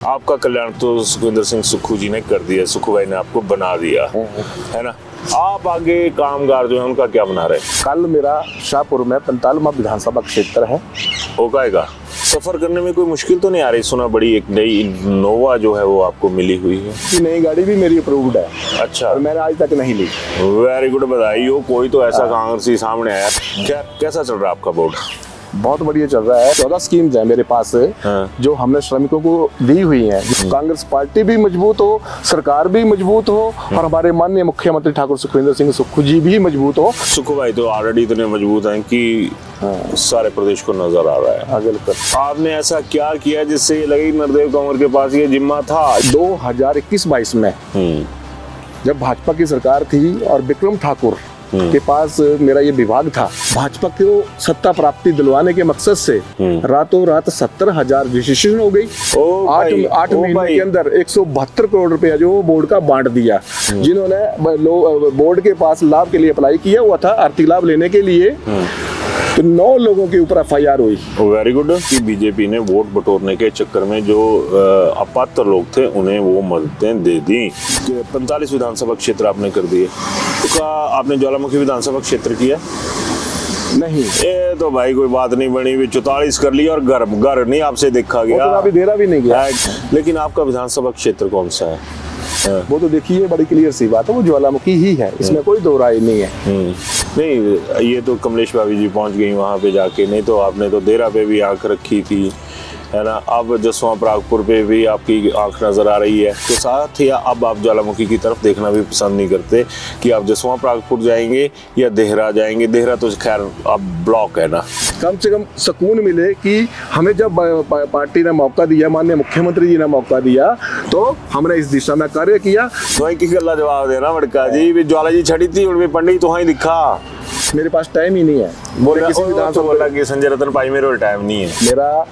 आपका कल्याण तो सुखविंदर सिंह सुक्खू जी ने कर दिया, सुक्खू भाई ने आपको बना दिया है ना। आप आगे कामगार जो है उनका क्या बना रहे? कल मेरा शाहपुर में 45वां विधानसभा क्षेत्र है। होगा सफर करने में कोई मुश्किल तो नहीं आ रही? सुना बड़ी एक नई इनोवा जो है वो आपको मिली हुई है। नई गाड़ी भी मेरी अप्रूव्ड है। अच्छा, और मैंने आज तक नहीं ली। वेरी गुड, बधाई हो। कोई तो ऐसा कांग्रेसी सामने आया। क्या कैसा चल रहा है आपका बोर्ड? बहुत बढ़िया चल रहा है। 14 स्कीम्स है मेरे पास जो हमने श्रमिकों को दी हुई है। कांग्रेस पार्टी भी मजबूत हो, सरकार भी मजबूत हो और हमारे माननीय मुख्यमंत्री ठाकुर सुखविंदर सिंह सुक्खू जी भी मजबूत हो। सुक्खू भाई तो ऑलरेडी इतने मजबूत हैं कि सारे प्रदेश को नजर आ रहा है। बिल्कुल। आपने ऐसा क्या किया जिससे ये लगे नरदेव कंवर के पास ये जिम्मा था? 2021-22 में जब भाजपा की सरकार थी और विक्रम ठाकुर के पास मेरा ये विभाग था, भाजपा को सत्ता प्राप्ति दिलवाने के मकसद से रातों रात 70,000 रजिस्ट्रेशन हो गई। 8 महीने के अंदर 172 करोड़ रुपया जो बोर्ड का बांट दिया। जिन्होंने बोर्ड के पास लाभ के लिए अप्लाई किया हुआ था, आर्थिक लाभ लेने के लिए, तो 9 लोगों के ऊपर FIR हुई। Very good. बीजेपी ने वोट बटोरने के चक्कर में जो अपात्र लोग थे उन्हें वो मददें दे दी। 45 विधानसभा क्षेत्र आपने कर दिए। तो आपने ज्वालामुखी विधानसभा क्षेत्र किया? नहीं। ये तो भाई कोई बात नहीं बनी हुई। 44 कर लिया और घर नहीं आपसे देखा गया। वो तो अभी देरा भी नहीं गया। लेकिन आपका विधानसभा क्षेत्र कौन सा है? वो तो देखिए बड़ी क्लियर सी बात है, वो ज्वालामुखी ही है, इसमें कोई दो राय नहीं है। नहीं, ये तो कमलेश भाभी जी पहुंच गई वहां पे जाके, नहीं तो आपने तो देरा पे भी आंख रखी थी, है ना। अब जसवां परागपुर पे भी आपकी आंख नजर आ रही है। तो साथ ही अब आप ज्वालामुखी की तरफ देखना भी पसंद नहीं करते कि आप जसवां परागपुर जाएंगे या देहरा जाएंगे। देहरा तो खैर अब ब्लॉक है ना। कम से कम सुकून मिले कि हमें जब पार्टी ने मौका दिया, माननीय मुख्यमंत्री जी ने मौका दिया, तो हमने इस दिशा में कार्य किया। तो की गल्ला जवाब देना बड़का जी भी ज्वाला जी छड़ी थी उनमें पंडित तो ही दिखा। मेरे पास टाइम ही नहीं है। बोले किसी विधानसभा बोला कि संजय रतन भाई मेरे टाइम नहीं है। मेरा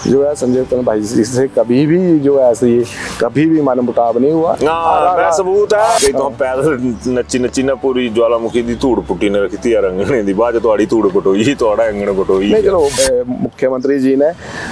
जो है संजय रतन भाई से कभी भी जो है ऐसे कभी भी मनमुटाव नहीं हुआ। मैं सबूत है तो पैदल नच्ची ना पूरी ज्वालामुखी दी धूड़ पुट्टी ने रखी थी अंगने दी बाद थोड़ी धूड़ पटोई थोड़ा अंगने पटोई। नहीं चलो, मुख्यमंत्री जी ने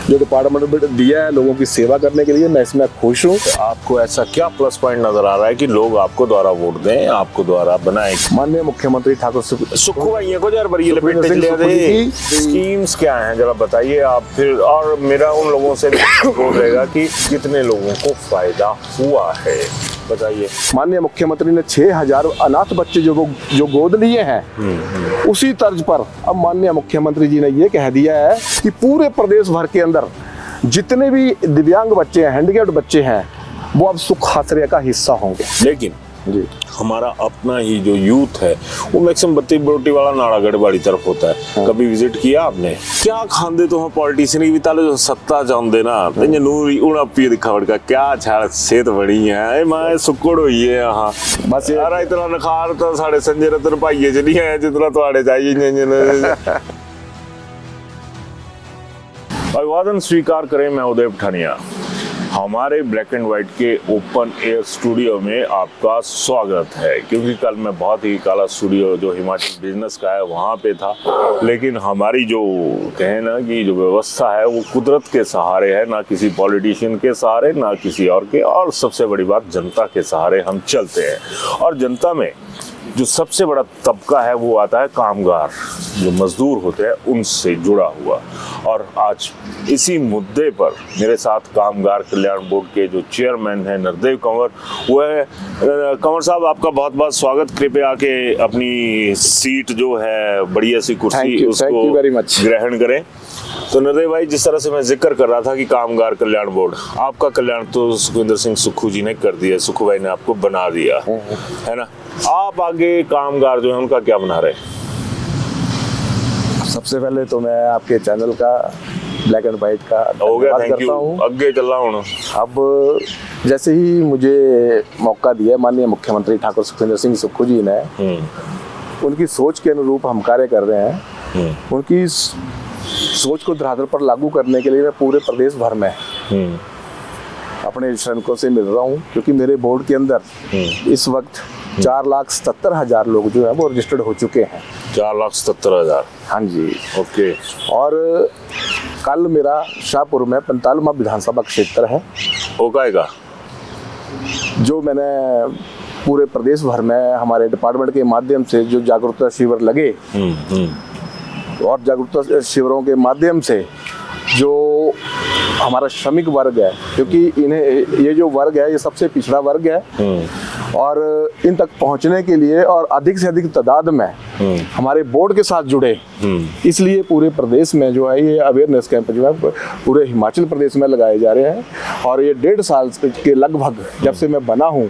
जो डिपार्टमेंट दिया है लोगों की सेवा करने के लिए, मैं इसमें खुश हूँ। आपको ऐसा क्या प्लस पॉइंट नजर आ रहा है कि लोग आपको द्वारा वोट दें, आपको द्वारा बनाए? माननीय मुख्यमंत्री ठाकुर सुक्खू भाई को यार बड़ी लपेटे ले दे। स्कीम्स क्या हैं जरा बताइए आप फिर। और मेरा उन लोगों से बोल रहेगा कि कितने लोगों को फायदा हुआ है बताइए। माननीय मुख्यमंत्री ने 6,000 अनाथ बच्चे जो गोद लिए हैं, उसी तर्ज पर अब माननीय मुख्यमंत्री जी ने ये कह दिया है कि पूरे प्रदेश भर के अंदर जितने भी दिव्यांग बच्चे हैं, हैंडीकैप्ड बच्चे हैं, वो अब सुख आश्रय का हिस्सा होंगे। लेकिन जी हमारा अपना ही जो यूथ है वो मैक्सिमम बत्ती बरोटी वाला नाड़ागढ़ वाली तरफ होता है। कभी विजिट किया आपने? क्या खांदे तो हम पॉलिटिशियन की ताले जो सत्ता चाहते ना ते नूरी उड़ा पी दिखावट का क्या छाड़ सेहत बड़ी है मैं सुक्कड़ हुई है यहाँ। बस यार इतना नखार तो साढ़े संजय रतन भाइये च नहीं है जितना थोड़े चाहिए। अभिवादन स्वीकार करें, मैं उदय पठानिया। हमारे ब्लैक एंड व्हाइट के ओपन एयर स्टूडियो में आपका स्वागत है। क्योंकि कल मैं बहुत ही काला स्टूडियो जो हिमाचल बिजनेस का है वहाँ पे था, लेकिन हमारी जो कहें ना कि जो व्यवस्था है वो कुदरत के सहारे है, ना किसी पॉलिटिशियन के सहारे ना किसी और के। और सबसे बड़ी बात जनता के सहारे हम चलते हैं। और जनता में जो सबसे बड़ा तबका है वो आता है कामगार, जो मजदूर होते हैं उनसे जुड़ा हुआ। और आज इसी मुद्दे पर मेरे साथ कामगार कल्याण बोर्ड के जो चेयरमैन हैं नरदेव कंवर, वो है। कंवर साहब आपका बहुत बहुत स्वागत। कृपया आके अपनी सीट जो है बढ़िया सी कुर्सी उसको ग्रहण करें। तो नरदेव भाई, जिस तरह से मैं जिक्र कर रहा था कि कामगार कल्याण बोर्ड, आपका कल्याण तो सुखविंदर सिंह सुक्खू जी ने कर दिया, सुक्खू भाई ने आपको बना दिया है ना। आप आगे कामगार जो है उनका क्या बना रहे? सबसे पहले तो मैं आपके चैनल का ब्लैक एंड व्हाइट का हो गया, थैंक यू। आगे चल रहा हूँ। अब जैसे ही मुझे मौका दिया माननीय मुख्यमंत्री ठाकुर सुखविंदर सिंह सुक्खू जी ने, उनकी सोच के अनुरूप हम कार्य कर रहे हैं। उनकी सोच को धरातल पर लागू करने के लिए मैं पूरे प्रदेश भर में अपने श्रमिकों से मिल रहा हूँ। क्योंकि मेरे बोर्ड के अंदर इस वक्त 4,77,000 लोग जो है वो रजिस्टर्ड हो चुके हैं। 4,77,000? हाँ जी। ओके। और कल मेरा शाहपुर में 45वां विधानसभा क्षेत्र है, वो का जो मैंने पूरे प्रदेश भर में हमारे डिपार्टमेंट के माध्यम से जो जागरूकता शिविर लगे और जागरूकता शिविरों के माध्यम से जो हमारा श्रमिक वर्ग है, क्योंकि इन्हें ये जो वर्ग है ये सबसे पिछड़ा वर्ग है और इन तक पहुंचने के लिए और अधिक से अधिक तादाद में हमारे बोर्ड के साथ जुड़े, इसलिए पूरे प्रदेश में जो है ये अवेयरनेस कैंप जो है पूरे हिमाचल प्रदेश में लगाए जा रहे हैं। और ये 1.5 साल के लगभग जब से मैं बना हूँ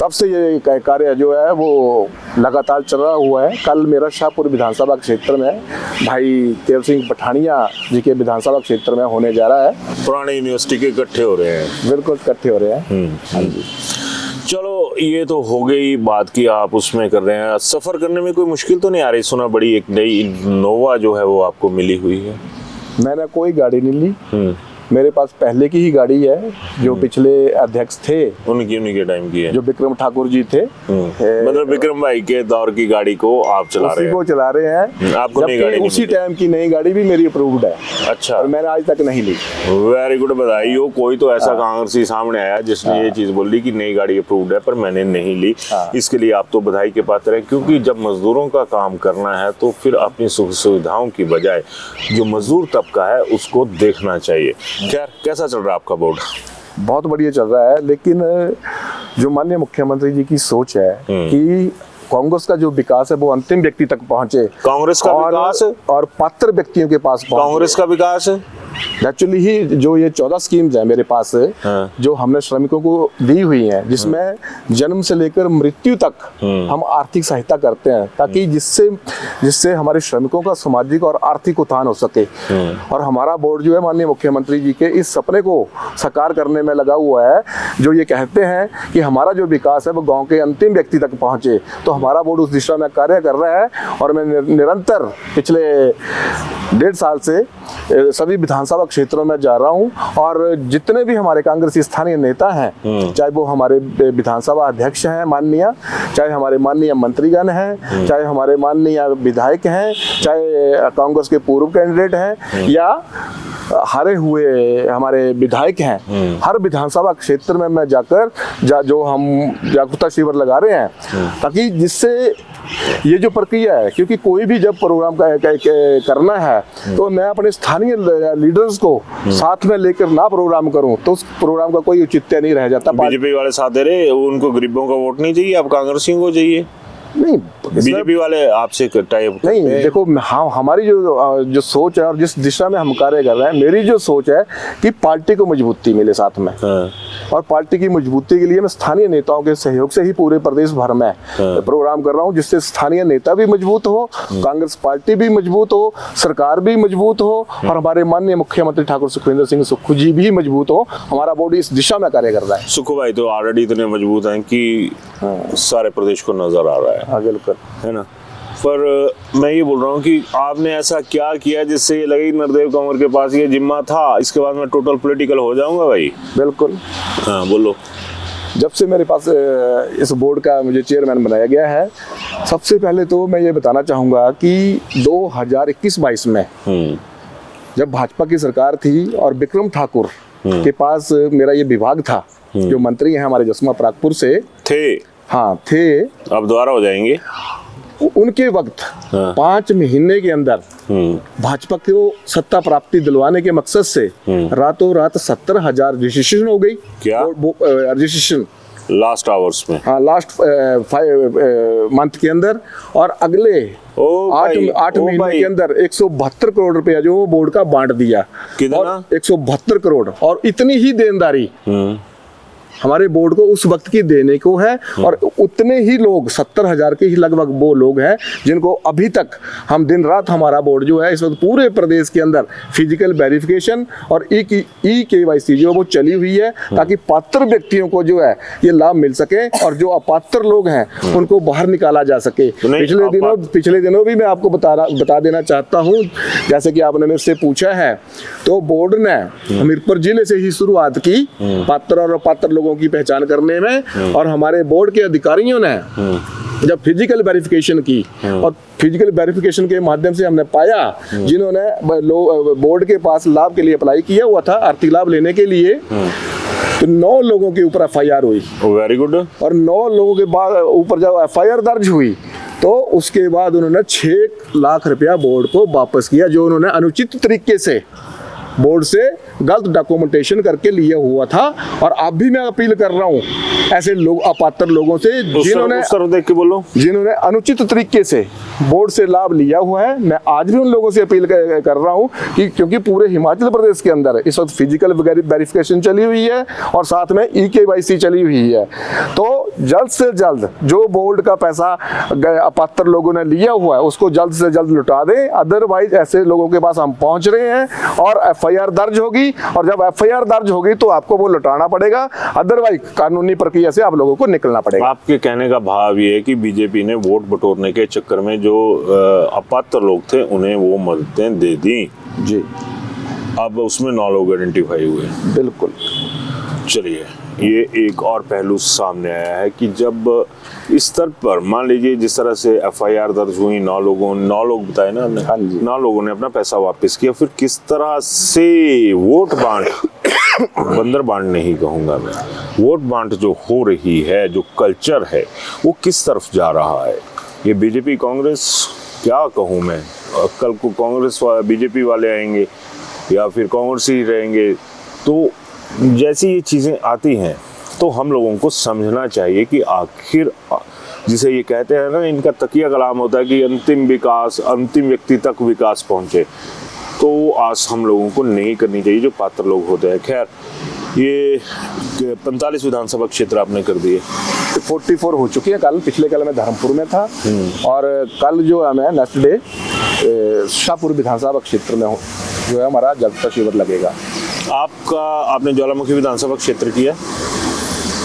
तब से ये कार्य जो है वो लगातार चल रहा हुआ है। कल मेरा शाहपुर विधानसभा क्षेत्र में भाई देव सिंह पठानिया जी के विधानसभा क्षेत्र में होने जा रहा है। पुराने यूनिवर्सिटी के इकट्ठे हो रहे हैं। बिल्कुल इकट्ठे हो रहे हैं। हाँ जी। चलो ये तो हो गई बात की आप उसमें कर रहे हैं, सफर करने में कोई मुश्किल तो नहीं आ रही? सुना बड़ी एक नई इनोवा जो है वो आपको मिली हुई है। मैंने कोई गाड़ी नहीं ली, मेरे पास पहले की ही गाड़ी है जो पिछले अध्यक्ष थे उनके टाइम की है, जो विक्रम ठाकुर जी थे। मतलब विक्रम भाई के दौर की गाड़ी को आप चला रहे हैं? को चला रहे हैं। आपको नई गाड़ी उसी टाइम की नई गाड़ी भी मेरी अप्रूव्ड है। अच्छा। और मैंने आज तक नहीं ली। वेरी गुड, बधाई हो। कोई तो ऐसा कांग्रेसी सामने आया जिसने ये चीज बोली कि नई गाड़ी अप्रूव्ड है पर मैंने नहीं ली। इसके लिए आप तो बधाई के पात्र हैं, क्योंकि जब मजदूरों का काम करना है तो फिर अपनी सुख सुविधाओं की बजाय जो मजदूर तबका है उसको देखना चाहिए। खैर, कैसा चल रहा है आपका बोर्ड? बहुत बढ़िया चल रहा है, लेकिन जो माननीय मुख्यमंत्री जी की सोच है कि कांग्रेस का जो विकास है वो अंतिम व्यक्ति तक पहुंचे। कांग्रेस का विकास और पात्र व्यक्तियों के पास पहुंचे। कांग्रेस का विकास एक्चुअली ही जो ये 14 स्कीम्स है मेरे पास, जो हमने श्रमिकों को दी हुई हैं, जिसमें जन्म से लेकर मृत्यु तक हम आर्थिक सहायता करते हैं, ताकि जिससे हमारे श्रमिकों का सामाजिक और आर्थिक उत्थान हो सके। और हमारा बोर्ड जो है माननीय मुख्यमंत्री जी के इस सपने को साकार करने में लगा हुआ है, जो ये कहते हैं कि हमारा जो विकास है वो गाँव के अंतिम व्यक्ति तक पहुंचे। तो हमारा बोर्ड उस दिशा में कार्य कर रहा है और मैं निरंतर पिछले 1.5 साल से सभी विधानसभा क्षेत्रों में जा रहा हूं और जितने भी हमारे कांग्रेसी स्थानीय नेता हैं, चाहे वो हमारे विधानसभा अध्यक्ष हैं माननीय, चाहे हमारे माननीय मंत्रीगण हैं, चाहे हमारे माननीय विधायक हैं, चाहे कांग्रेस के पूर्व कैंडिडेट हैं या हारे हुए हमारे विधायक हैं, हर विधानसभा क्षेत्र में मैं जाकर जो हम जागरूकता शिविर लगा रहे हैं, ताकि जिससे ये जो प्रक्रिया है, क्योंकि कोई भी जब प्रोग्राम करना है तो मैं अपने स्थानीय लीडर्स को साथ में लेकर ना प्रोग्राम करूं तो उस प्रोग्राम का कोई औचित्य नहीं रह जाता। बीजेपी वाले साथ दे रहे, उनको गरीबों का वोट नहीं चाहिए, अब कांग्रेसियों को चाहिए। नहीं, बीजेपी वाले आपसे टाइप नहीं। देखो, हमारी जो सोच है और जिस दिशा में हम कार्य कर रहे हैं, मेरी जो सोच है कि पार्टी को मजबूती मिले साथ में। और पार्टी की मजबूती के लिए मैं स्थानीय नेताओं के सहयोग से ही पूरे प्रदेश भर में प्रोग्राम कर रहा हूं, जिससे स्थानीय नेता भी मजबूत हो, कांग्रेस पार्टी भी मजबूत हो, सरकार भी मजबूत हो और हमारे माननीय मुख्यमंत्री ठाकुर सुखविंदर सिंह सुक्खू जी भी मजबूत हो। हमारा बोर्ड इस दिशा में कार्य कर रहा है। सुक्खू भाई तो ऑलरेडी इतने मजबूत हैं कि सारे प्रदेश को नजर आ रहा है। हाँ, बिल्कुल है ना। पर मैं ये बोल रहा हूँ कि आपने ऐसा क्या किया जिससे ये लगे नरदेव कंवर के पास ये जिम्मा था, इसके बाद मैं टोटल पॉलिटिकल हो जाऊंगा भाई? बिल्कुल। हाँ, बोलो। जब से मेरे पास इस बोर्ड का मुझे चेयरमैन बनाया गया है, सबसे पहले तो मैं ये बताना चाहूँगा कि 2021-22 में जब भाजपा की सरकार थी और विक्रम ठाकुर के पास मेरा ये विभाग था, जो मंत्री हैं हमारे जसमा परागपुर से थे। हाँ, थे। अब दोबारा हो जाएंगे। उनके वक्त 5 महीने के अंदर भाजपा को सत्ता प्राप्ति दिलवाने के मकसद से रातों रात 70,000 रजिस्ट्रेशन हो गई। क्या रजिस्ट्रेशन? लास्ट आवर्स में। हाँ, लास्ट 5 मंथ के अंदर। और अगले 8 महीने के अंदर 172 करोड़ रुपया जो बोर्ड का बांट दिया। कितना? 172 करोड़। और इतनी ही देनदारी हमारे बोर्ड को उस वक्त की देने को है। और उतने ही लोग 70,000 के ही लगभग वो लोग हैं जिनको अभी तक हम दिन रात, हमारा बोर्ड जो है इस वक्त पूरे प्रदेश के अंदर फिजिकल वेरिफिकेशन और ई-KYC जो वो चली हुई है, ताकि पात्र व्यक्तियों को जो है ये लाभ मिल सके और जो अपात्र लोग हैं उनको बाहर निकाला जा सके। पिछले दिनों भी मैं आपको बता देना चाहता हूँ, जैसे कि आपने मेरे से पूछा है, तो बोर्ड ने हमीरपुर जिले से ही शुरुआत की पात्र और अपात्र लोगों की पहचान करने में। और हमारे बोर्ड के अधिकारियों ने जब फिजिकल वेरिफिकेशन की और फिजिकल वेरिफिकेशन के माध्यम से हमने पाया जिन्होंने बोर्ड के पास लाभ के लिए अप्लाई किया हुआ था, आर्थिक लाभ लेने के लिए, तो 9 लोगों के ऊपर FIR हुई। Very good. और 9 लोगों के बाद ऊपर जब FIR दर्ज हुई तो उसके बाद उन्होंने 6 लाख रुपया बोर्ड को वापस किया, जो उन्होंने अनुचित तरीके से बोर्ड से गलत डॉक्यूमेंटेशन करके लिया हुआ था। और अब भी मैं अपील कर रहा हूँ ऐसे लोग, अपात्र लोगों से जिन्होंने अनुचित तरीके से बोर्ड से लाभ लिया हुआ है, मैं आज भी उन लोगों से अपील कर रहा हूँ कि क्योंकि पूरे हिमाचल प्रदेश के अंदर इस वक्त फिजिकल वेरिफिकेशन चली हुई है और साथ में EKYC चली हुई है, तो जल्द से जल्द जो बोर्ड का पैसा अपात्र लोगों ने लिया हुआ है उसको जल्द से जल्द लौटा दें। अदरवाइज ऐसे लोगों के पास हम पहुंच रहे हैं और FIR दर्ज होगी, और जब FIR दर्ज होगी तो आपको वो लौटाना पड़ेगा, अदरवाइज कानूनी प्रक्रिया से आप लोगों को निकलना पड़ेगा। आपके कहने का भाव ये है कि बीजेपी ने वोट बटोरने के चक्कर में जो अपात्र लोग थे उन्हें वो मददें दे दी जी। अब उसमें 9 लोग आइडेंटिफाई हुए। बिल्कुल। चलिए, ये एक और पहलू सामने आया है कि जब इस स्तर पर मान लीजिए जिस तरह से FIR दर्ज हुई, 9 लोग बताए ना हमने, हाँ जी। 9 लोगों ने अपना पैसा वापस किया, फिर किस तरह से वोट बांट बंदर बांट नहीं कहूंगा मैं, वोट बांट जो हो रही है, जो कल्चर है वो किस तरफ जा रहा है। ये बीजेपी कांग्रेस, क्या कहूँ मैं, कल को कांग्रेस बीजेपी वाले आएंगे या फिर कांग्रेस ही रहेंगे, तो जैसी ये चीज़ें आती हैं तो हम लोगों को समझना चाहिए कि आखिर जिसे ये कहते हैं ना, इनका तकिया कलाम होता है कि अंतिम विकास, अंतिम व्यक्ति तक विकास पहुंचे, तो आस हम लोगों को नहीं करनी चाहिए जो पात्र लोग होते हैं। खैर, ये 45 विधानसभा क्षेत्र आपने कर दिए, 44 हो चुकी है। पिछले कल मैं धर्मपुर में था और कल जो है मैं नेक्स्ट डे शाहपुर विधानसभा क्षेत्र में जो है हमारा जनता शिविर लगेगा। आपने ज्वालामुखी विधानसभा क्षेत्र किया?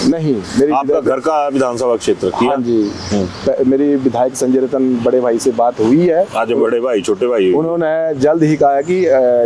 नहीं, मेरी आपका घर का विधानसभा क्षेत्र किया? हाँ जी, मेरी विधायक संजय रतन बड़े भाई से बात हुई है। आज बड़े भाई छोटे भाई उन्होंने जल्द ही कहा कि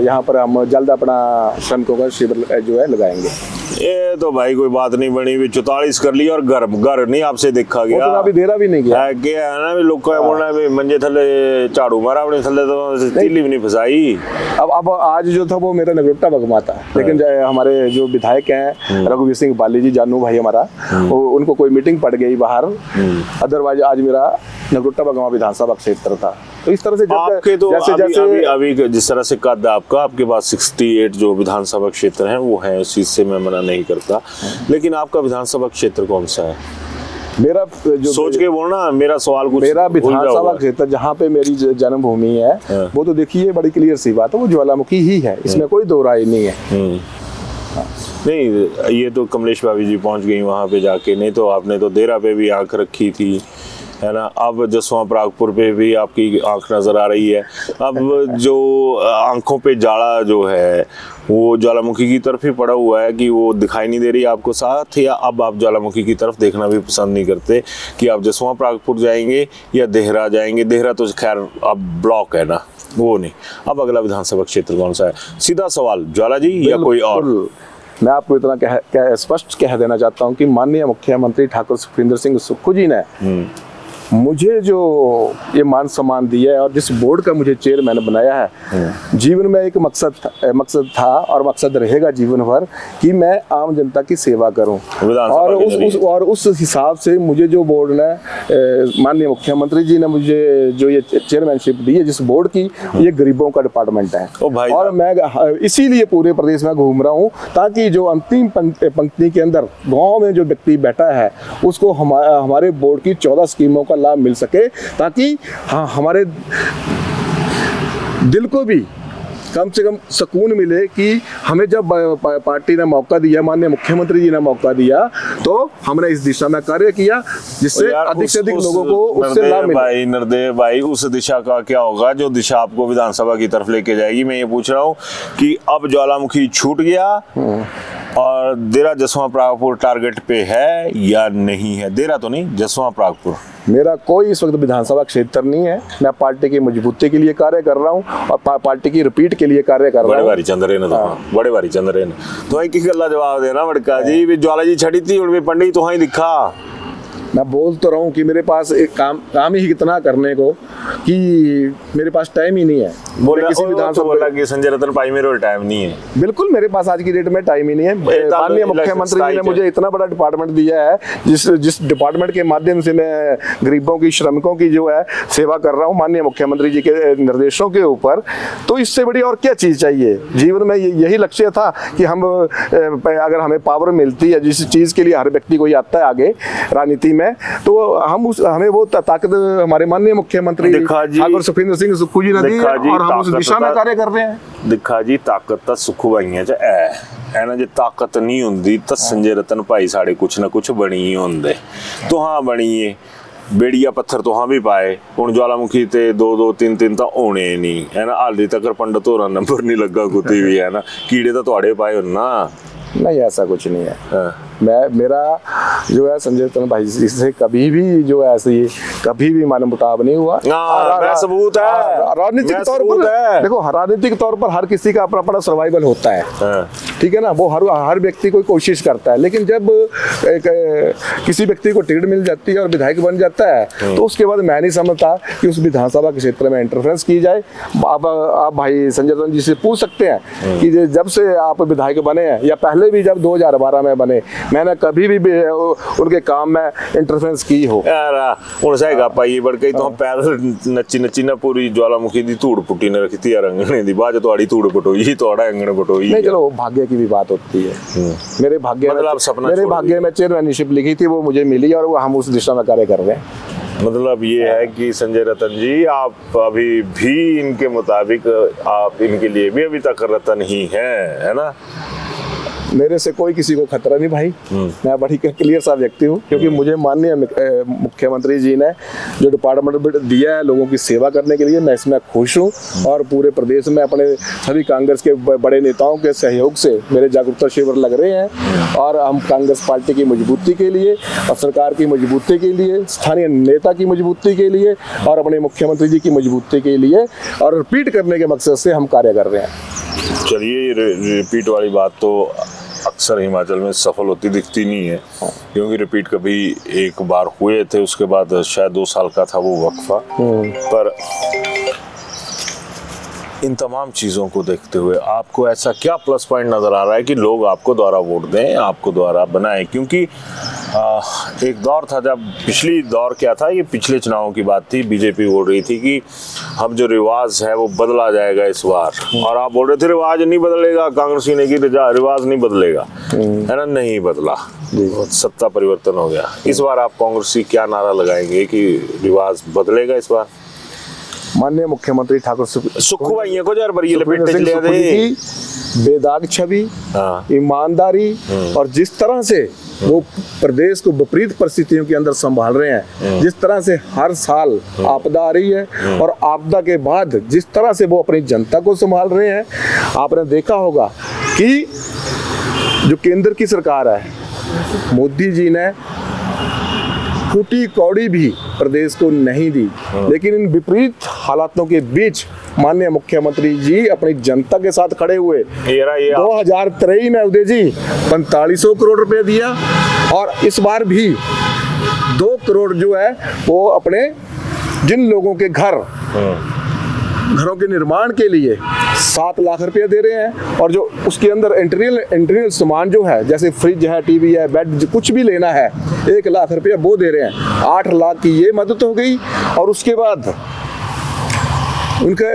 यहाँ पर हम जल्द अपना श्रमिकों का शिविर जो है लगाएंगे। ये तो भाई कोई बात नहीं बनी, भी 44 कर लिया और घर नहीं आपसे देखा गया, अभी देरा भी नहीं गया क्या है ना, भी लोग का बोलना है मंजे थले झाड़ू मारा अपने थले, तो तीली भी नहीं फंसाई। अब आज जो था वो मेरा नगरोटा बगमा था, लेकिन हमारे जो विधायक हैं रघुवीर सिंह बाली जी, जानू भाई हमारा, उनको कोई मीटिंग पड़ गई बाहर, अदरवाइज आज मेरा नगरोटा बगमा विधानसभा क्षेत्र था। तो इस तरह से आपके तो अभी जिस तरह से कद आपका, आपके पास 68 जो विधानसभा क्षेत्र हैं वो है, उस चीज से मैं मना नहीं करता, लेकिन आपका विधानसभा क्षेत्र कौन सा है? मेरा जो सोच के बोलना, मेरा सवाल कुछ मेरा विधानसभा क्षेत्र जहाँ पे मेरी जन्मभूमि है वो तो देखिए बड़ी क्लियर सी बात है, वो ज्वालामुखी ही है, इसमें कोई दो राय नहीं है। नहीं, ये तो कमलेश भाभी जी पहुंच गई वहां पे जाके, नहीं तो आपने तो देरा पे भी आंख रखी थी, है ना। अब जसवां परागपुर पे भी आपकी आंख नजर आ रही है। अब जो आंखों पे जाड़ा जो है वो ज्वालामुखी की तरफ ही पड़ा हुआ है कि वो दिखाई नहीं दे रही आपको साथ, या अब आप ज्वालामुखी की तरफ देखना भी पसंद नहीं करते कि आप जसवां परागपुर जाएंगे या देहरा जाएंगे। देहरा तो खैर अब ब्लॉक है ना, वो नहीं। अब अगला विधानसभा क्षेत्र कौन सा है? सीधा सवाल, ज्वाला जी या कोई और? मैं आपको इतना स्पष्ट कह देना चाहता हूँ कि माननीय मुख्यमंत्री ठाकुर सुखविंदर सिंह सुक्खू जी ने मुझे जो ये मान सम्मान दिया है और जिस बोर्ड का मुझे चेयरमैन बनाया है, जीवन में एक मकसद था और मकसद रहेगा जीवन भर कि मैं आम जनता की सेवा करूं, और उस हिसाब से मुझे जो बोर्ड ने, माननीय मुख्यमंत्री जी ने मुझे जो ये चेयरमैनशिप दी है जिस बोर्ड की, ये गरीबों का डिपार्टमेंट है। और मैं इसीलिए पूरे प्रदेश में घूम रहा हूँ ताकि जो अंतिम पंक्ति के अंदर गाँव में जो व्यक्ति बैठा है उसको हमारे बोर्ड की 14 स्कीमों का लाभ मिल सके, ताकि हाँ हमारे दिल को भी कम से कम सुकून मिले कि हमें जब पार्टी ने मौका दिया, माननीय मुख्यमंत्री जी ने मौका दिया, तो हमने इस दिशा में कार्य किया जिससे अधिक से अधिक लोगों को उससे लाभ मिले। नरदेव भाई, उस दिशा का क्या होगा जो दिशा आपको विधानसभा की तरफ लेके जाएगी? मैं ये पूछ रहा हूँ कि अब ज्वालामुखी छूट गया और देरा जसवां परागपुर टारगेट पे है या नहीं है? देरा तो नहीं, जसवां परागपुर। मेरा कोई इस वक्त विधानसभा क्षेत्र नहीं है। मैं पार्टी की मजबूती के लिए कार्य कर रहा हूँ और पार्टी की रिपीट के लिए कार्य कर रहा हूँ। बड़े बारी चंद्रेन तो एक ही गल्ला जवाब देना बड़का जी, भी ज्वाला जी छड़ी थी उनमें पंडित तो ही दिखा। मैं बोल तो रहा हूँ कि मेरे पास एक काम ही इतना करने को कि मेरे पास टाइम ही नहीं है। बोला किसी विधानसभा बोला कि संजय रतन भाई मेरे टाइम नहीं है। बिल्कुल मेरे पास आज की डेट में टाइम ही नहीं है। माननीय मुख्यमंत्री जी ने मुझे इतना बड़ा डिपार्टमेंट दिया है, जिस डिपार्टमेंट के माध्यम से मैं गरीबों की, श्रमिकों की जो है सेवा कर रहा हूँ माननीय मुख्यमंत्री जी के निर्देशों के ऊपर, तो इससे बड़ी और क्या चीज़ चाहिए जीवन में। यही लक्ष्य था कि हम अगर हमें पावर मिलती है, जिस चीज़ के लिए हर व्यक्ति को आता है आगे राजनीति में, तो हमें वो ताकत हमारे माननीय मुख्यमंत्री ठाकुर सुखविंदर सिंह सुक्खू जी ने दी और हम उस दिशा में कार्य कर रहे हैं। दिखा जी ताकत ਤਾਂ ਸੁੱਖੂ ਭਾਈਆਂ ਚ ਹੈ ਨਾ, ਜੇ ਤਾਕਤ ਨਹੀਂ ਹੁੰਦੀ ਤਾਂ ਸੰਜੇ ਰਤਨ ਭਾਈ ਸਾਡੇ ਕੁਛ ਨਾ ਕੁਛ ਬਣੀ ਹੀ ਹੁੰਦੇ। ਤੁਹਾਂ ਬਣੀਏ ਬੇੜੀਆ ਪੱਥਰ ਤੁਹਾਂ ਵੀ ਪਾਏ, ਹੁਣ ਜਵਾਲਾਮੁਖੀ ਤੇ 2-2 3-3 ਤਾਂ ਹੋਣੇ ਨਹੀਂ ਹੈ ਨਾ। ਹਾਲੇ तक पंडित होरा नंबर नहीं लगा कुत्ती भी है ना, कीड़े तो ਤੁਹਾਡੇ पाए हो ना। नहीं ऐसा कुछ नहीं है। मेरा जो है संजय रतन भाई से कभी भी जो है ऐसे कभी भी मनमुटाव नहीं हुआ। सबूत है राजनीतिक तौर पर। देखो राजनीतिक तौर पर हर किसी का अपना अपना सर्वाइवल होता है, ठीक है ना। वो हर व्यक्ति कोई कोशिश करता है, लेकिन जब किसी व्यक्ति को टिकट मिल जाती है और विधायक बन जाता है तो उसके बाद मैं नहीं समझता कि उस विधानसभा के क्षेत्र में इंटरफेरेंस की जाए। आप भाई संजय रतन जी से पूछ सकते हैं कि जब से आप विधायक बने हैं या पहले भी जब 2012 में बने, मैंने कभी भी उनके काम में इंटरफेरेंस की हो। यार ਹੁਣ ਸਹਿਗਾ ਪਾਈ ਬੜ ਕੇ ਤੋਂ ਪੈਰ ਨੱਚੀ ਨਾ पूरी ज्वालामुखी ਦੀ ਧੂੜ ਪੁੱਟੀ ਨੇ ਰੱਖੀ ਆ ਰੰਗਣੇ ਦੀ ਬਾਅਦ ਤੁਹਾਡੀ ਧੂੜ ਪਟੋਈ ਤੁਹਾਡਾ अंगण पटोई। नहीं चलो भाग्य की भी बात होती है। मेरे भाग्य में चेयरमैनशिप लिखी थी, वो मुझे मिली और हम उस दिशा में कार्य कर रहे हैं। मतलब ये है कि संजय रतन जी आप अभी भी इनके मुताबिक आप इनके लिए भी अभी तक रतन ही है ना। मेरे से कोई किसी को खतरा नहीं भाई, मैं बड़ी क्लियर सा व्यक्ति हूँ, क्योंकि मुझे माननीय मुख्यमंत्री जी ने जो डिपार्टमेंट दिया है लोगों की सेवा करने के लिए, मैं इसमें खुश हूँ। और पूरे प्रदेश में अपने सभी कांग्रेस के बड़े नेताओं के सहयोग से मेरे जागरूकता शिविर लग रहे हैं और हम कांग्रेस पार्टी की मजबूती के लिए और सरकार की मजबूती के लिए, स्थानीय नेता की मजबूती के लिए और अपने मुख्यमंत्री जी की मजबूती के लिए और रिपीट करने के मकसद से हम कार्य कर रहे हैं। चलिए रिपीट वाली बात तो अक्सर हिमाचल में सफल होती दिखती नहीं है, क्योंकि रिपीट कभी एक बार हुए थे, उसके बाद शायद 2 साल का था वो वक्फा। पर इन तमाम चीज़ों को देखते हुए आपको ऐसा क्या प्लस पॉइंट नज़र आ रहा है कि लोग आपको द्वारा वोट दें, आपको द्वारा बनाएं? क्योंकि एक दौर था जब पिछली दौर क्या था, ये पिछले चुनावों की बात थी, बीजेपी बोल रही थी कि हम जो रिवाज है वो बदला जाएगा इस बार, और आप बोल रहे थे रिवाज नहीं बदलेगा, कांग्रेसी ने की रिवाज नहीं बदलेगा, है ना। नहीं बदला, सत्ता परिवर्तन हो गया। इस बार आप कांग्रेसी क्या नारा लगाएंगे कि रिवाज बदलेगा इस बार? माननीय मुख्यमंत्री ठाकुर सुक्खू भाइयों को यार बड़ी बेदाग छवि, ईमानदारी और जिस तरह से वो प्रदेश को विपरीत परिस्थितियों के अंदर संभाल रहे हैं, जिस तरह से हर साल आपदा आ रही है और आपदा के बाद जिस तरह से वो अपनी जनता को संभाल रहे हैं, आपने देखा होगा कि जो केंद्र की सरकार है, मोदी जी ने फूटी कौड़ी भी प्रदेश को नहीं दी, लेकिन इन विपरीत हालातों के बीच माननीय मुख्यमंत्री जी अपनी जनता के साथ खड़े हुए। 2023 में उदय जी 4500 करोड़ रुपए दिया और इस बार भी 2 करोड़ जो है वो अपने जिन लोगों के घरों के निर्माण के लिए 7 लाख रुपए दे रहे हैं, और जो उसके अंदर इंटीरियर सामान जो है, जैसे फ्रिज है, टीवी है, बेड, कुछ भी लेना है 1 लाख रुपया वो दे रहे हैं। 8 लाख की ये मदद हो गई, और उसके बाद उनके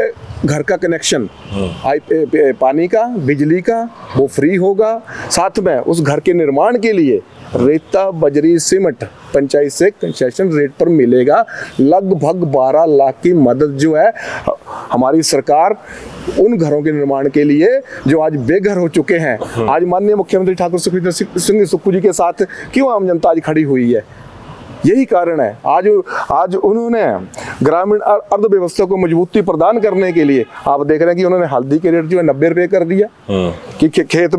घर का कनेक्शन पानी का, बिजली का वो फ्री होगा। साथ में उस घर के निर्माण के लिए रेता, बजरी, सीमेंट पंचायत से कंसेशन रेट पर मिलेगा। लगभग 12 लाख की मदद जो है हमारी सरकार उन घरों के निर्माण के लिए जो आज बेघर हो चुके हैं। आज माननीय मुख्यमंत्री ठाकुर सुखविंदर सिंह सुक्खू जी के साथ क्यों आम जनता आज खड़ी हुई है? यही कारण है। आज उन्होंने ग्रामीण अर्थव्यवस्था को मजबूती प्रदान करने के लिए आप देख रहे हैं कि उन्होंने हल्दी के रेट जो है 90 रुपए कर दिया कि खेत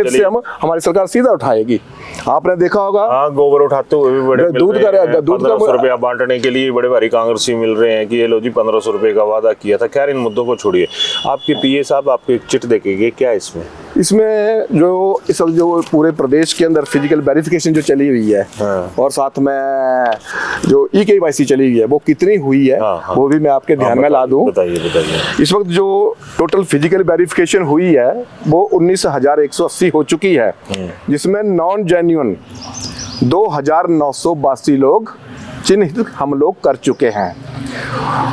से हमारी सरकार सीधा उठाएगी। आपने देखा होगा गोबर उठाते हुए भी बड़े दूध का 1500 रुपया बांटने के लिए बड़े भारी कांग्रेसी मिल रहे हैं कि ये लो जी 1500 रुपए का वादा किया था। खैर इन मुद्दों को छोड़िए, आपके पीए साहब आपको एक चिट देखेंगे क्या इसमें? इसमें जो इस वक्त जो पूरे प्रदेश के अंदर फिजिकल वेरिफिकेशन जो चली हुई है, और साथ में जो EKYC चली हुई है, वो कितनी हुई है, वो भी मैं आपके ध्यान में ला दूं। बताइए। इस वक्त जो टोटल फिजिकल वेरिफिकेशन हुई है वो 19,180 हो चुकी है, जिसमें नॉन जेन्युइन 2,982 लोग चिन्हित हम लोग कर चुके हैं,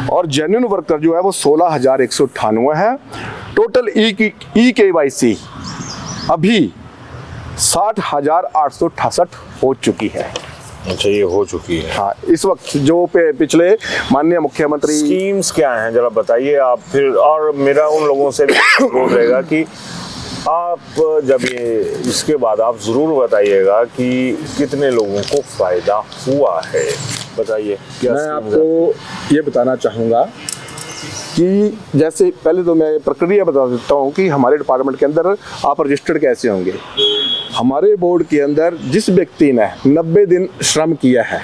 और जेन्युइन वर्कर जो है वो 16,198 है। टोटल EKYC अभी 60,868 हो चुकी है। अच्छा, ये हो चुकी है। हाँ, इस वक्त जो पिछले माननीय मुख्यमंत्री स्कीम्स क्या हैं जरा बताइए आप फिर, और मेरा उन लोगों से भी अनुरोध रहेगा कि आप जब ये इसके बाद आप ज़रूर बताइएगा कि कितने लोगों को फ़ायदा हुआ है, बताइए क्या। मैं आपको ये बताना चाहूँगा कि जैसे पहले तो मैं प्रक्रिया बता देता हूँ कि हमारे डिपार्टमेंट के अंदर आप रजिस्टर्ड कैसे होंगे। हमारे बोर्ड के अंदर जिस व्यक्ति ने 90 दिन श्रम किया है,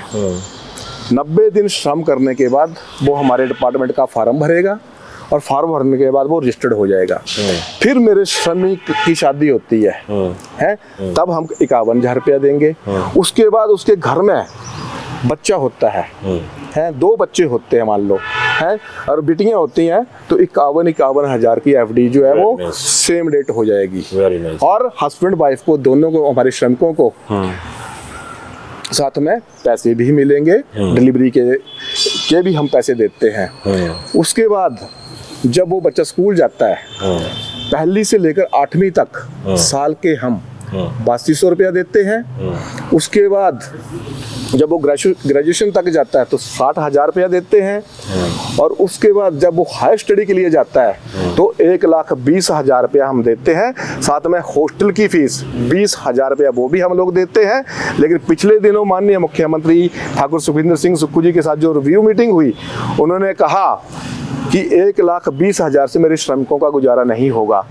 90 दिन श्रम करने के बाद वो हमारे डिपार्टमेंट का फॉर्म भरेगा, और फॉर्म भरने के बाद वो रजिस्टर्ड हो जाएगा। फिर मेरे श्रमिक की शादी होती है, तब हम 51,000 रुपया देंगे। उसके बाद उसके घर में बच्चा होता है, 2 बच्चे होते हैं मान लो, हैं, और बेटियां होती हैं, तो 51,000 की FD जो है वो सेम डेट हो जाएगी। और हस्बैंड वाइफ को दोनों को, हमारे श्रमिकों को साथ में पैसे भी मिलेंगे, डिलीवरी के भी हम पैसे देते हैं। उसके बाद जब वो बच्चा स्कूल जाता है, पहली से लेकर 8वीं तक साल के हम 8200 रुपया देते हैं। उसके बाद जब वो ग्रेजुएशन तक जाता है तो 60,000 रुपया देते हैं, और उसके बाद जब वो हायर स्टडी के लिए जाता है तो 1,20,000 रुपया हम देते हैं। साथ में हॉस्टल की फीस 20,000 रुपया वो भी हम लोग देते हैं। लेकिन पिछले दिनों माननीय मुख्यमंत्री ठाकुर सुखविंदर सिंह सुक्खू जी के साथ जो रिव्यू मीटिंग हुई, उन्होंने कहा कि 1,20,000 से मेरे श्रमिकों का गुजारा नहीं होगा।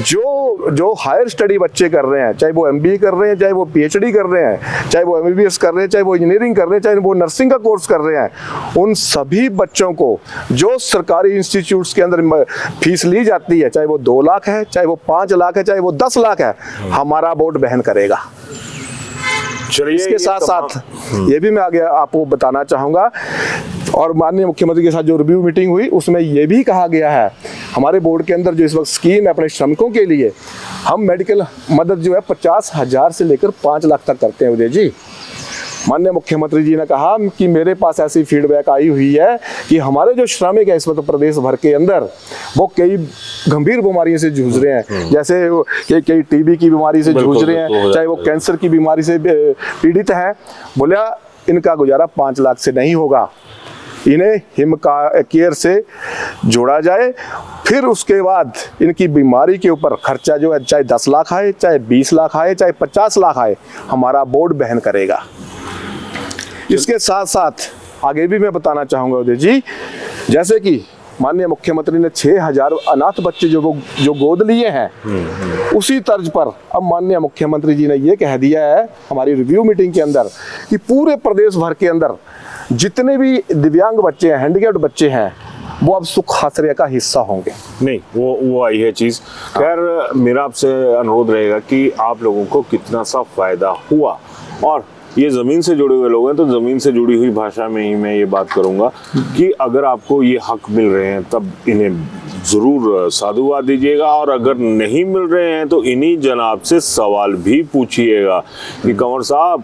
जो हायर स्टडी बच्चे कर रहे हैं, चाहे वो MBA कर रहे हैं, चाहे वो PhD कर रहे हैं, चाहे वो MBBS कर रहे हैं, चाहे वो इंजीनियरिंग कर रहे हैं, चाहे वो नर्सिंग का कोर्स कर रहे हैं, उन सभी बच्चों को जो सरकारी इंस्टीट्यूट्स के अंदर फीस ली जाती है, चाहे वो 2 लाख है, चाहे वो 5 लाख है, चाहे वो 10 लाख है, हमारा बोर्ड वहन करेगा। इसके साथ साथ ये भी मैं आगे आपको बताना चाहूँगा, और माननीय मुख्यमंत्री के साथ जो रिव्यू मीटिंग हुई उसमें ये भी कहा गया है, हमारे बोर्ड के अंदर जो इस वक्त स्कीम है अपने श्रमिकों के लिए, हम मेडिकल मदद जो है 50,000 से लेकर 5 लाख तक करते हैं। उदय जी, माननीय मुख्यमंत्री जी ने कहा कि मेरे पास ऐसी फीडबैक आई हुई है कि हमारे जो श्रमिक है इस वक्त प्रदेश भर के अंदर, वो कई गंभीर बीमारियों से जूझ रहे हैं, जैसे कई TB की बीमारी से जूझ रहे हैं, चाहे वो कैंसर की बीमारी से पीड़ित हैं। बोला इनका गुजारा 5 लाख से नहीं होगा, इन्हें हिम केयर से जोड़ा जाए। फिर उसके बाद इनकी बीमारी के ऊपर खर्चा जो है, चाहे 10 लाख आए, चाहे 20 लाख आए, चाहे 50 लाख आए, हमारा बोर्ड वहन करेगा। इसके साथ साथ आगे भी मैं बताना चाहूँगा उदय जी, जैसे कि माननीय मुख्यमंत्री ने 6,000 अनाथ बच्चे जो गोद लिए हैं, उसी तर्ज पर अब माननीय मुख्यमंत्री जी ने ये कह दिया है हमारी रिव्यू मीटिंग के अंदर कि पूरे प्रदेश भर के अंदर जितने भी दिव्यांग बच्चे हैं, हैंडीकैप्ड बच्चे हैं, वो अब सुख आश्रय का हिस्सा होंगे। नहीं, वो आई है चीज़। खैर, मेरा आपसे अनुरोध रहेगा कि आप लोगों को कितना सा फायदा हुआ, और ये ज़मीन से जुड़े हुए लोग हैं तो ज़मीन से जुड़ी हुई भाषा में ही मैं ये बात करूँगा कि अगर आपको ये हक मिल रहे हैं तब इन्हें ज़रूर साधुवाद दीजिएगा, और अगर नहीं मिल रहे हैं तो इन्हीं जनाब से सवाल भी पूछिएगा कि कंवर साहब,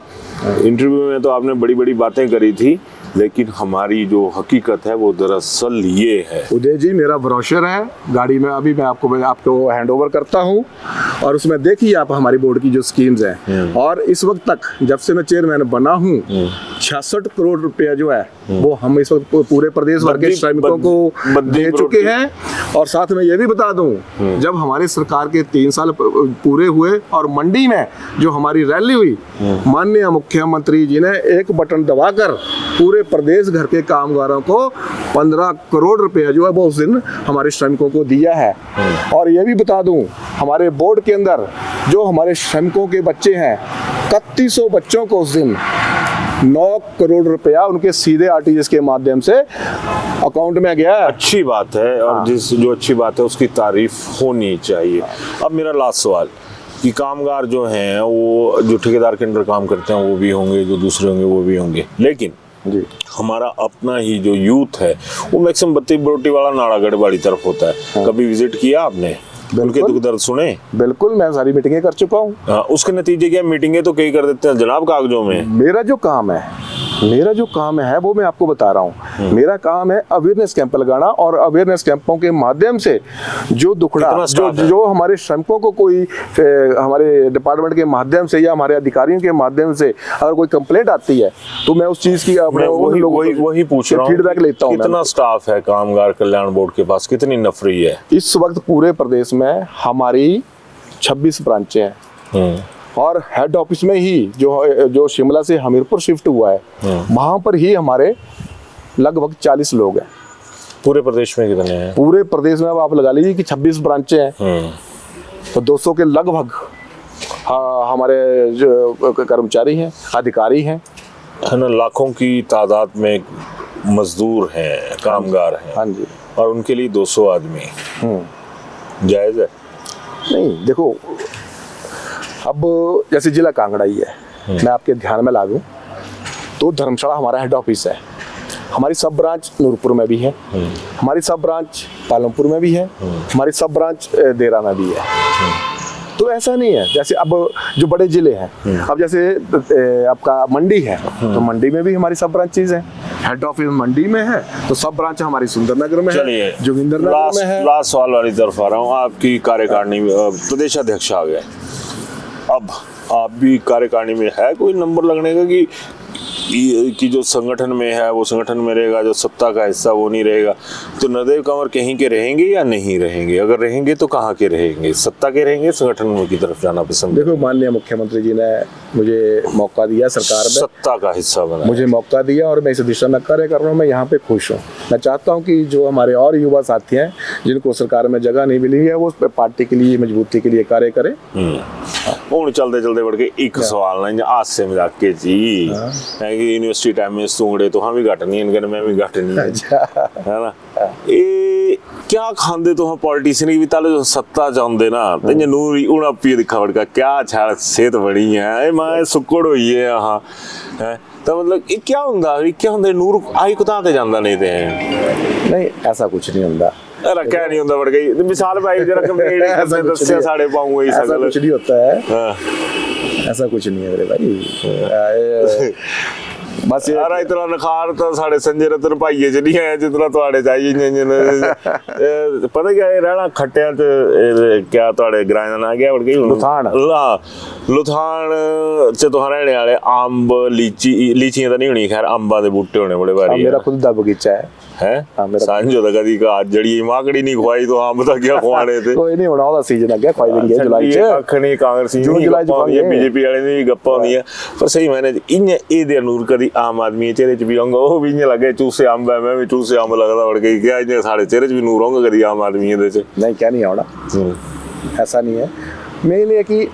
इंटरव्यू में तो आपने बड़ी बड़ी बातें करी थी, लेकिन हमारी जो हकीकत है वो दरअसल ये है। उदय जी, मेरा ब्रोशर है गाड़ी में, अभी मैं आपको हैंड ओवर करता हूँ, और उसमें देखिए आप हमारी बोर्ड की जो स्कीम्स हैं, और इस वक्त तक जब से मैं चेयरमैन बना हूँ 66 करोड़ रुपया जो है वो हम इस वक्त पूरे प्रदेश भर के श्रमिकों को दे चुके हैं। और साथ में ये भी बता दूं, जब हमारे सरकार के 3 साल पूरे हुए और मंडी में जो हमारी रैली हुई, माननीय मुख्यमंत्री जी ने एक बटन दबाकर पूरे प्रदेश घर के कामगारों को 15 करोड़ रुपया जो है वो उस दिन हमारे श्रमिकों को दिया है। और ये भी बता दूं, हमारे बोर्ड के अंदर जो हमारे श्रमिकों के बच्चे हैं, 3100 बच्चों को उस दिन 9 करोड़ रुपया उनके सीधे आरटीजीएस के माध्यम से अकाउंट में गया है। अच्छी बात है, और जो अच्छी बात है उसकी तारीफ होनी चाहिए। अब मेरा लास्ट सवाल कि कामगार जो हैं वो जो ठेकेदार के अंडर काम करते हैं वो भी होंगे, जो दूसरे होंगे वो भी होंगे, लेकिन जी हमारा अपना ही जो यूथ है वो मैक्सिमम बत्ती बरोटी वाला नाड़ागढ़ वाली तरफ होता है। कभी विजिट किया आपने? उनके दुख दर्द सुने? बिल्कुल, मैं सारी मीटिंगें कर चुका हूँ। उसके नतीजे क्या? मीटिंगें तो कई कर देते हैं जनाब कागजों में। मेरा जो काम है वो मैं आपको बता रहा हूँ। मेरा काम है अवेयरनेस कैंप लगाना, और अवेयरनेस कैंपों के माध्यम से जो दुखड़ा जो हमारे श्रमिकों को कोई हमारे डिपार्टमेंट के माध्यम से या हमारे अधिकारियों के माध्यम से अगर कोई कंप्लेंट आती है तो मैं उस चीज की अपने वही पूछ रहा हूँ, फीडबैक लेता हूँ। कितना स्टाफ है कामगार कल्याण बोर्ड के पास? कितनी नफरी है इस वक्त पूरे प्रदेश में? हमारी 26 ब्रांचें हैं, और हेड ऑफिस में ही जो शिमला से हमीरपुर शिफ्ट हुआ है वहां पर ही हमारे लगभग 40 लोग हैं। पूरे प्रदेश में कितने हैं? पूरे प्रदेश में अब आप लगा लीजिए कि 26 ब्रांचें हैं, तो 200 के लगभग हमारे जो कर्मचारी हैं, अधिकारी हैं, है ना। लाखों की तादाद में मजदूर हैं, कामगार हैं। हाँ जी। और उनके लिए 200 आदमी जायज है? नहीं, देखो अब जैसे जिला कांगड़ा ही है, मैं आपके ध्यान में ला दूं तो धर्मशाला हमारा हेड ऑफिस है। हमारी सब ब्रांच नूरपुर में भी है, हमारी सब ब्रांच पालमपुर में भी है, हमारी सब ब्रांच देरा में भी है। तो ऐसा नहीं है, जैसे अब जो बड़े जिले हैं, अब जैसे आपका मंडी है तो मंडी में भी हमारी सब ब्रांचेज हैं। हेड ऑफिस मंडी में है तो सब ब्रांच हमारी सुंदरनगर में है, जोगिंदरनगर में है। लास्ट सवाल वाली तरफ आ रहा हूँ। आपकी कार्यकारिणी प्रदेश अध्यक्ष आ गए, अब आप भी कार्यकारिणी में है कोई नंबर लगने का कि जो संगठन में है वो संगठन में रहेगा, जो सत्ता का हिस्सा वो नहीं रहेगा? तो नरदेव कंवर कहीं के रहेंगे या नहीं रहेंगे? अगर रहेंगे तो कहाँ के रहेंगे? सत्ता के रहेंगे, संगठन की तरफ जाना पसंद? देखो, माननीय मुख्यमंत्री जी ने मुझे मौका दिया, सरकार में सत्ता का हिस्सा बना, मुझे मौका दिया और मैं इस दिशा में कार्य कर रहा हूँ। मैं यहाँ पे खुश हूँ। मैं चाहता हूँ कि जो हमारे और युवा साथी हैं जिनको सरकार में जगह नहीं मिली है वो पार्टी के लिए, मजबूती के लिए कार्य करें। हूँ चलते बढ़ के एक सवाल ना आज से मजाक के जी यूनिवर्सिटी टाइम में सूंगड़े तो हाँ भी घट नहीं, इनके मैं भी घट नहीं है ना। ये क्या खांदे तो हम पॉलिटिशियन भी ताले जो सत्ता चाहते ना तो नूर उड़ा पी दिखा पड़का क्या छाड़ सेहत बड़ी है मैं सुक्कड़ हुई है यहाँ है। तो मतलब ये क्या हुंदा नूर आई कुत्ता ते जांदा नहीं ते नहीं, ऐसा कुछ नहीं हुंदा। अरे क्या नहीं होता बढ़ गई मिसाल भाई जरा कंप्लीट ऐसा दस्या साढ़े पाऊंगा ही ऐसा कुछ नहीं होता है। ऐसा कुछ नहीं है मेरे भाई। बस यार इतना नखार तो साढ़े संजय रतन भाईये च नहीं है जितना तुहाड़े चाहिए पता क्या है रहना खट्टिया क्या तुहाड़े ग्रां दा नाम क्या बढ़ गई लुथान च तुहां रहने वाले अंब लीचियां तो नहीं होनी, खैर अंबा दे बूटे होने बड़े भारी। मेरा खुद दा बगीचा है सांझो तो कदी का जड़ी माकड़ी नहीं खुआई तो आम तो क्या खुआने थे कोई नहीं होना ओदा सीजन अगे खुआई देंगे जुलाई च कख नहीं कांग्रेसी नहीं बीजेपी वाले दी गप्पा होंदी है पर सही मायने इन्ने ए दे नूर कदी आम आदमी चेहरे च भी होंगे वो भी इन्ने लगे चूसे अंब है मैं भी चूसे अंब लगदा बढ़ गई क्या इन्ने साढ़े चेहरे च भी नूर होंगे कदी आम आदमी दे च नहीं क्या नहीं होना ऐसा नहीं है। मेन ये कि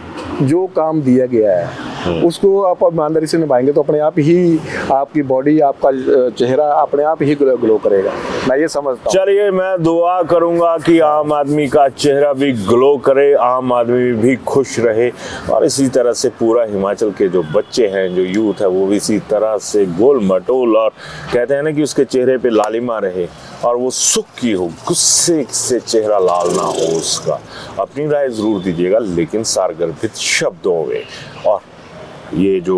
जो काम दिया गया है उसको आप ईमानदारी से निभाएंगे तो अपने आप ही आपकी बॉडी आपका चेहरा अपने आप ही ग्लो करेगा, मैं ये समझता हूँ। चलिए मैं दुआ करूंगा कि आम आदमी का चेहरा भी ग्लो करे, आम आदमी भी खुश रहे और इसी तरह से पूरा हिमाचल के जो बच्चे हैं जो यूथ है वो भी इसी तरह से गोल मटोल और कहते हैं ना कि उसके चेहरे पे लालिमा रहे और वो सुख की हो, गुस्से से चेहरा लाल ना हो उसका। अपनी राय जरूर दीजिएगा लेकिन सारगर्भित शब्दों में। और ये जो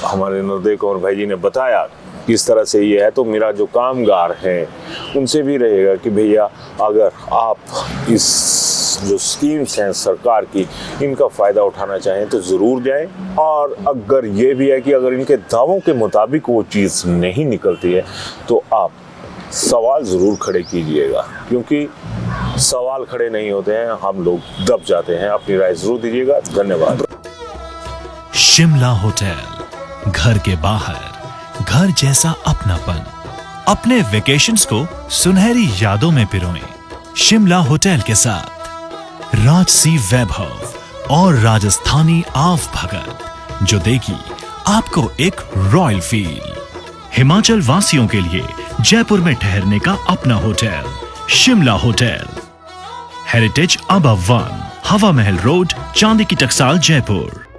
हमारे नरदेव कंवर भाई जी ने बताया किस तरह से ये है तो मेरा जो कामगार हैं उनसे भी रहेगा कि भैया अगर आप इस जो स्कीम्स हैं सरकार की इनका फ़ायदा उठाना चाहें तो ज़रूर जाएं। और अगर ये भी है कि अगर इनके दावों के मुताबिक वो चीज़ नहीं निकलती है तो आप सवाल ज़रूर खड़े कीजिएगा, क्योंकि सवाल खड़े नहीं होते हैं हम लोग दब जाते हैं। अपनी राय ज़रूर दीजिएगा। धन्यवाद। शिमला होटल, घर के बाहर घर जैसा अपनापन। अपने वेकेशंस को सुनहरी यादों में पिरोएं शिमला होटल के साथ। राजसी वैभव और राजस्थानी आव भगत जो देगी आपको एक रॉयल फील। हिमाचल वासियों के लिए जयपुर में ठहरने का अपना hotel, Shimla hotel. Heritage above 1, हवा महल रोड, चांदी की टकसाल, जयपुर।